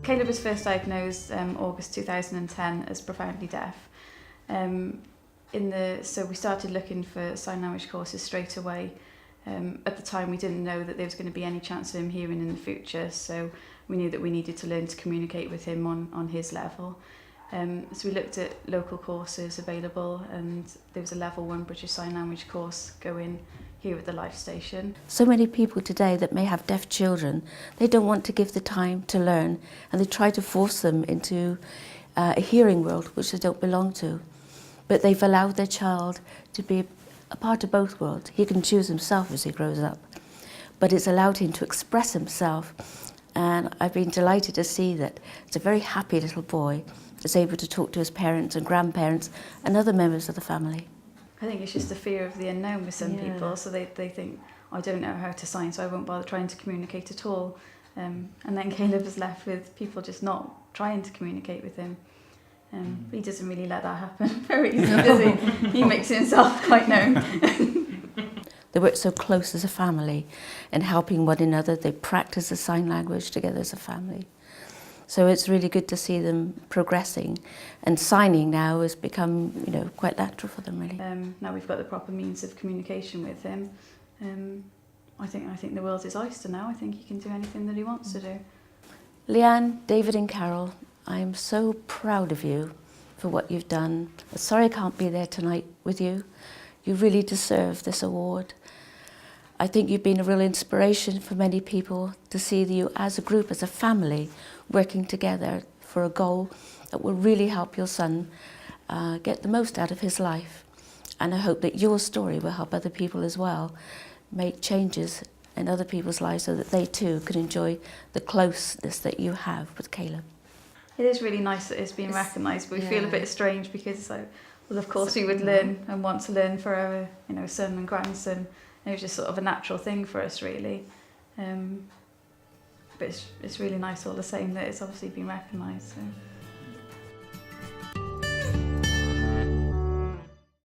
Caleb was first diagnosed August 2010 as profoundly deaf. So we started looking for sign language courses straight away. At the time we didn't know that there was going to be any chance of him hearing in the future, so we knew that we needed to learn to communicate with him on his level. So we looked at local courses available, and there was a level 1 British Sign Language course going here at the Life Station. So many people today that may have deaf children, they don't want to give the time to learn, and they try to force them into a hearing world which they don't belong to. But they've allowed their child to be a part of both worlds. He can choose himself as he grows up, but it's allowed him to express himself, and I've been delighted to see that it's a very happy little boy that's able to talk to his parents and grandparents and other members of the family. I think it's just the fear of the unknown with some people, so they think, I don't know how to sign, so I won't bother trying to communicate at all. And then Caleb is left with people just not trying to communicate with him. But he doesn't really let that happen very easily, does he? He makes himself quite known. They work so close as a family and helping one another. They practice the sign language together as a family. So it's really good to see them progressing, and signing now has become, quite natural for them, really. Now we've got the proper means of communication with him. I think the world's his oyster now. I think he can do anything that he wants to do. Leanne, David and Carol, I am so proud of you for what you've done. Sorry I can't be there tonight with you. You really deserve this award. I think you've been a real inspiration for many people to see you as a group, as a family, working together for a goal that will really help your son get the most out of his life. And I hope that your story will help other people as well make changes in other people's lives so that they too can enjoy the closeness that you have with Caleb. It is really nice that it's been recognised, but we feel a bit strange because it's like, well, of course we would learn and want to learn for our, son and grandson. It was just sort of a natural thing for us, really. But it's really nice all the same that it's obviously been recognised. So.